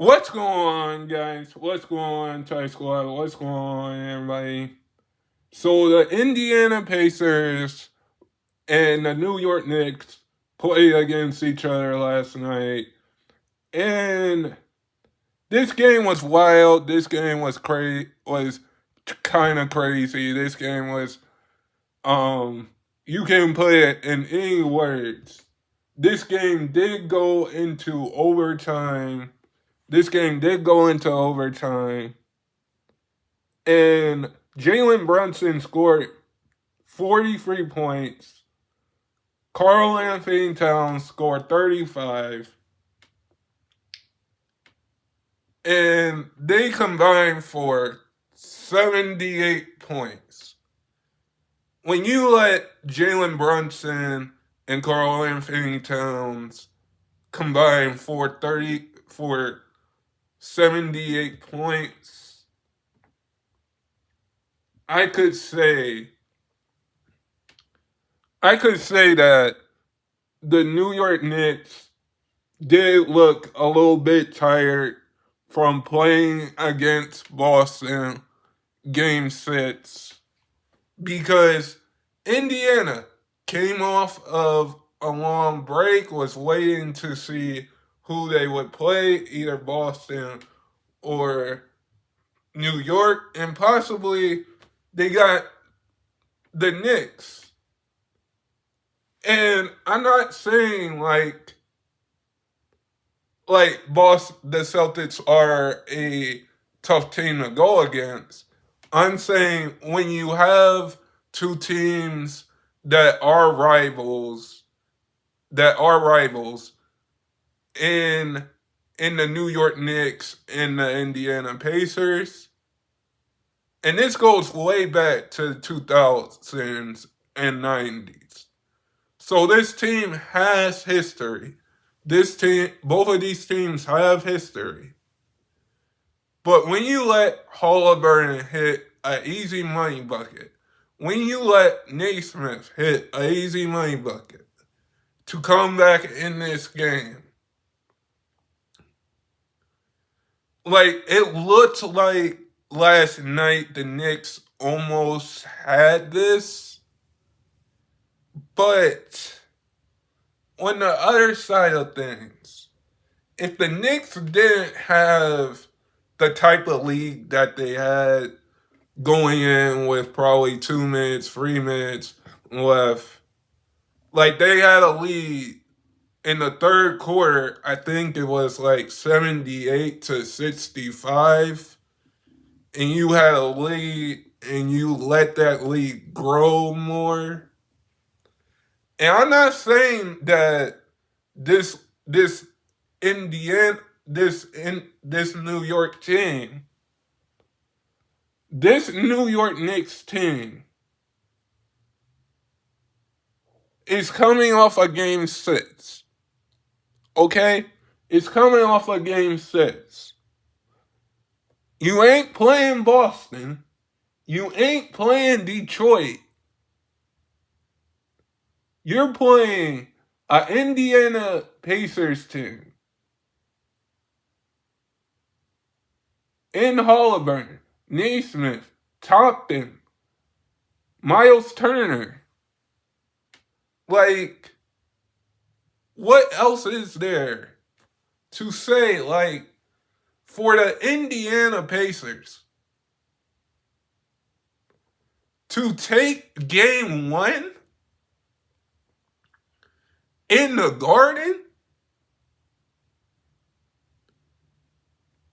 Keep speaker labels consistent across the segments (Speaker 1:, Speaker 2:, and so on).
Speaker 1: What's going on, guys? What's going on, Thai Squad? What's going on, everybody? So, the Indiana Pacers and the New York Knicks played against each other last night. And this game was wild. This game was kind of crazy. This game was, you can put it in any words. This game did go into overtime. And Jalen Brunson scored 43 points. Karl Anthony Towns scored 35. And they combined for 78 points. When you let Jalen Brunson and Karl Anthony Towns combine for 78 points, I could say that the New York Knicks did look a little bit tired from playing against Boston Game 6 because Indiana came off of a long break, was waiting to see who they would play, either Boston or New York, and possibly they got the Knicks. And I'm not saying like the Celtics are a tough team to go against. I'm saying when you have two teams that are rivals in the New York Knicks and the Indiana Pacers, and this goes way back to the 2000s and 90s. So this team has history. Both of these teams have history. But when you let Halliburton hit an easy money bucket, when you let Naismith hit an easy money bucket to come back in this game, like it looked like last night the Knicks almost had this, but on the other side of things, if the Knicks didn't have the type of lead that they had going in with probably 2 minutes, 3 minutes left, like they had a lead in the third quarter, I think it was like 78-65, and you had a lead and you let that lead grow more. And I'm not saying that this Indiana, this New York team, this New York Knicks team is coming off a game 6. Okay? It's coming off a game 6. You ain't playing Boston. You ain't playing Detroit. You're playing an Indiana Pacers team in Halliburton, Naismith, Compton, Miles Turner. Like, what else is there to say, like, for the Indiana Pacers to take game 1 in the Garden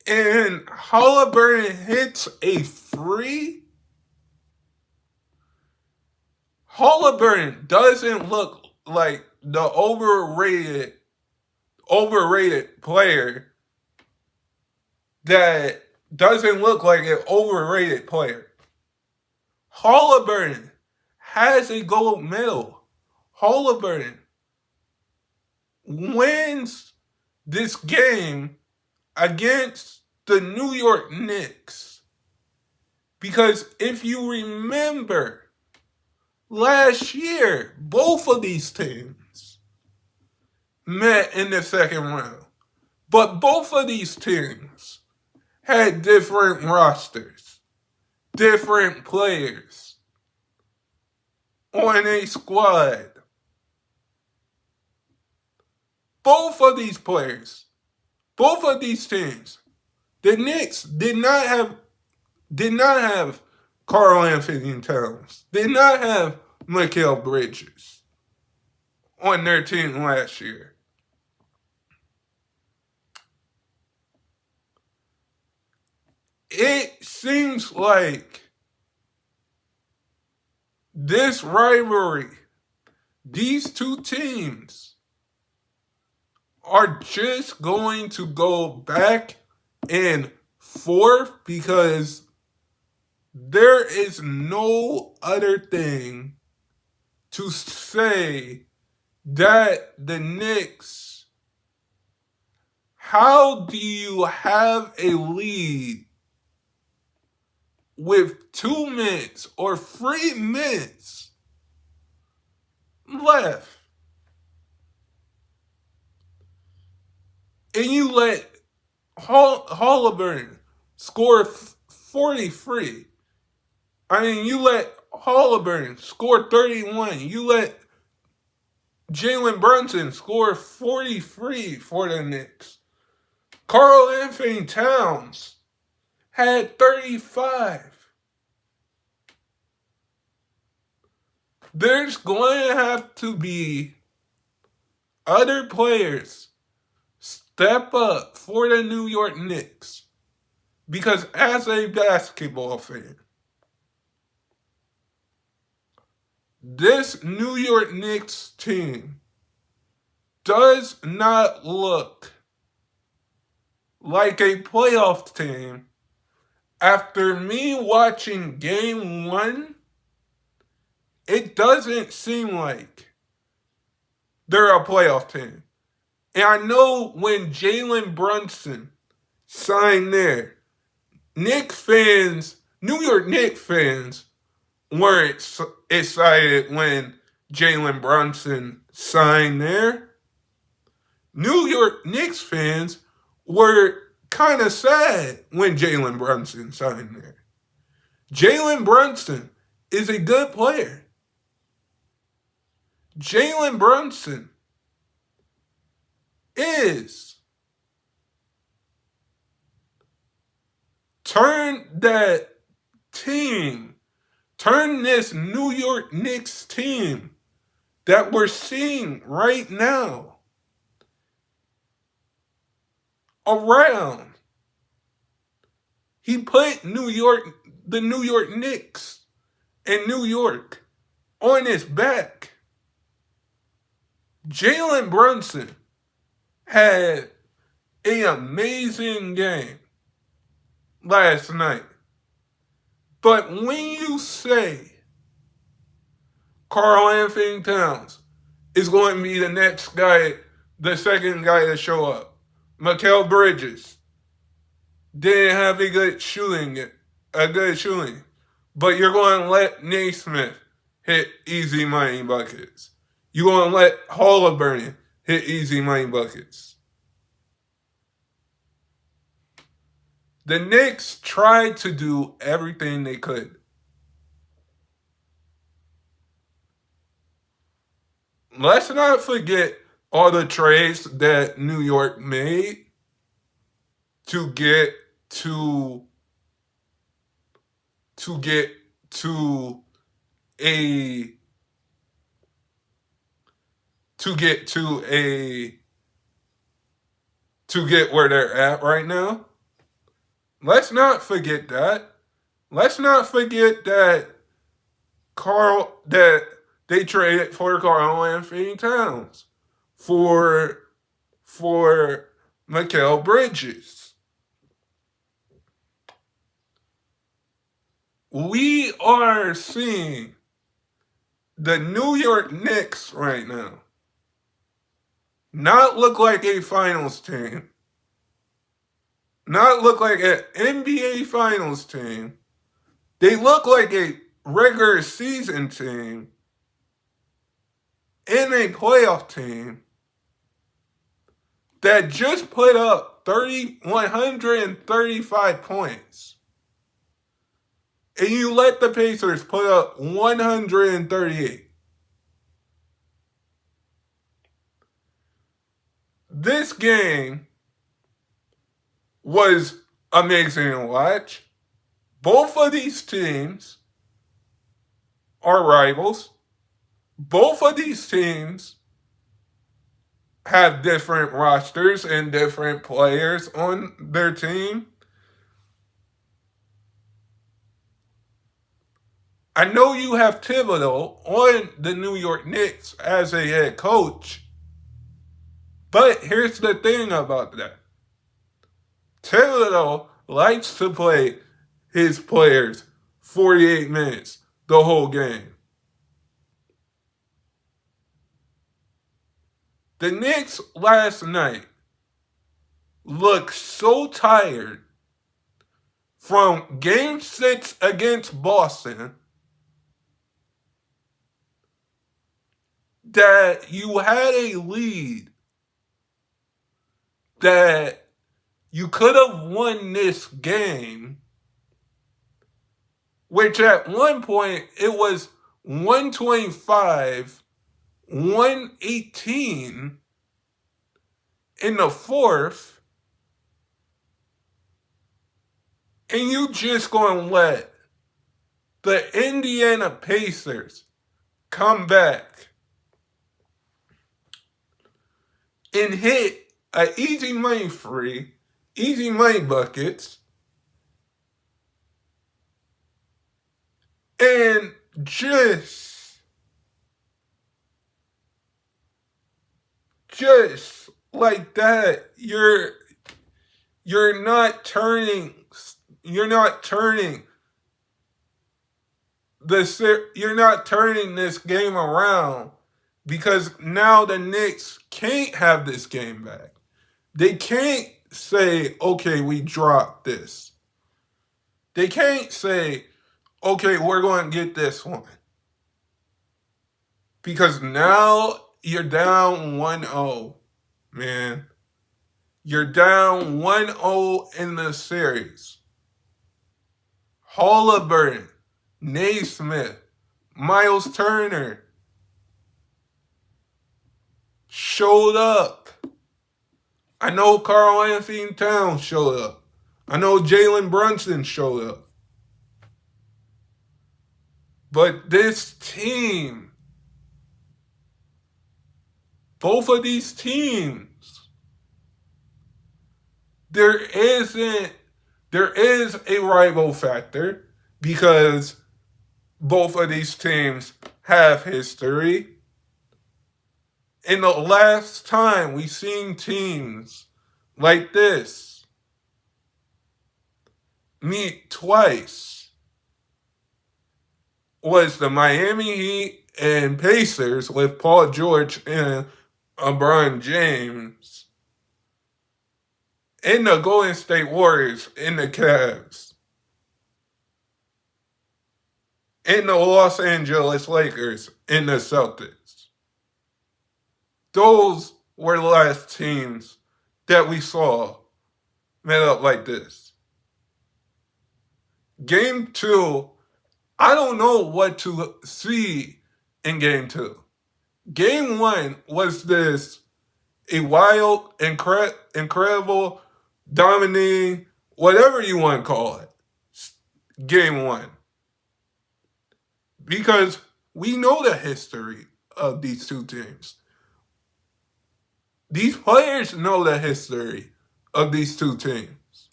Speaker 1: and Halliburton hits a free? Halliburton doesn't look like the overrated player that doesn't look like an overrated player. Halliburton has a gold medal. Halliburton wins this game against the New York Knicks. Because if you remember, last year, both of these teams met in the second round. But both of these teams had different rosters, different players on a squad. Both of these players, both of these teams, the Knicks did not have Karl Anthony Towns, did not have Mikal Bridges on their team last year. It seems like this rivalry, these two teams, are just going to go back and forth because there is no other thing to say that the Knicks, how do you have a lead with 2 minutes or 3 minutes left and you let Halliburton score 43? I mean, you let Halliburton score 31. You let Jalen Brunson score 43 for the Knicks. Karl Anthony Towns had 35. There's going to have to be other players step up for the New York Knicks. Because as a basketball fan, this New York Knicks team does not look like a playoff team. After me watching game 1, it doesn't seem like they're a playoff team. And I know when Jalen Brunson signed there, Knicks fans, New York Knicks fans, weren't excited when Jalen Brunson signed there. New York Knicks fans were kind of sad when Jalen Brunson signed there. Jalen Brunson is a good player. Jalen Brunson is turn this New York Knicks team that we're seeing right now around. He put the New York Knicks and New York on his back. Jalen Brunson had an amazing game last night. But when you say Karl Anthony Towns is going to be the next guy, the second guy to show up, Mikal Bridges didn't have a good shooting, but you're going to let Naismith hit easy money buckets. You're going to let Halliburton hit easy money buckets. The Knicks tried to do everything they could. Let's not forget all the trades that New York made to get to get where they're at right now. Let's not forget that. Let's not forget that they traded for Karl Anthony Towns for Mikal Bridges. We are seeing the New York Knicks right now not look like a finals team, not look like an NBA finals team. They look like a regular season team and a playoff team that just put up 135 points. And you let the Pacers put up 138. This game was amazing to watch. Both of these teams are rivals. Both of these teams have different rosters and different players on their team. I know you have Thibodeau on the New York Knicks as a head coach, but here's the thing about that. Thibodeau likes to play his players 48 minutes the whole game. The Knicks last night looked so tired from Game 6 against Boston that you had a lead that you could have won this game, which at one point it was 125, 118 in the fourth, and you just gonna let the Indiana Pacers come back and hit an easy money free, easy money buckets, and just like that, you're not turning this game around, because now the Knicks can't have this game back. They can't say, okay, we dropped this. They can't say, okay, we're going to get this one. Because now you're down 1-0, man. You're down 1-0 in the series. Halliburton, Naismith, Miles Turner showed up. I know Karl Anthony Towns showed up. I know Jalen Brunson showed up. But this team, both of these teams, there is a rival factor because both of these teams have history. And the last time we seen teams like this meet twice was the Miami Heat and Pacers with Paul George and LeBron James, and the Golden State Warriors and the Cavs, and the Los Angeles Lakers and the Celtics. Those were the last teams that we saw met up like this. Game 2, I don't know what to see in Game 2. Game 1 was this a wild, incredible, dominating, whatever you want to call it, Game 1. Because we know the history of these two teams. These players know the history of these two teams.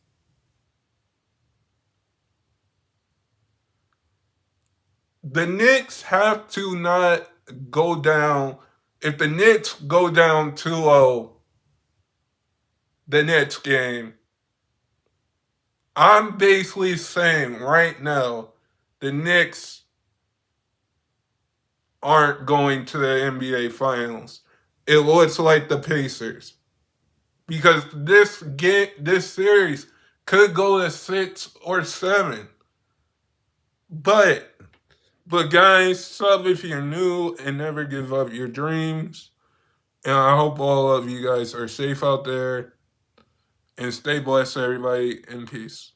Speaker 1: The Knicks have to not go down. If the Knicks go down 2-0 the next game, I'm basically saying right now the Knicks aren't going to the NBA Finals. It looks like the Pacers. Because this series could go to 6 or 7. But guys, sub if you're new and never give up your dreams. And I hope all of you guys are safe out there. And stay blessed, everybody, and peace.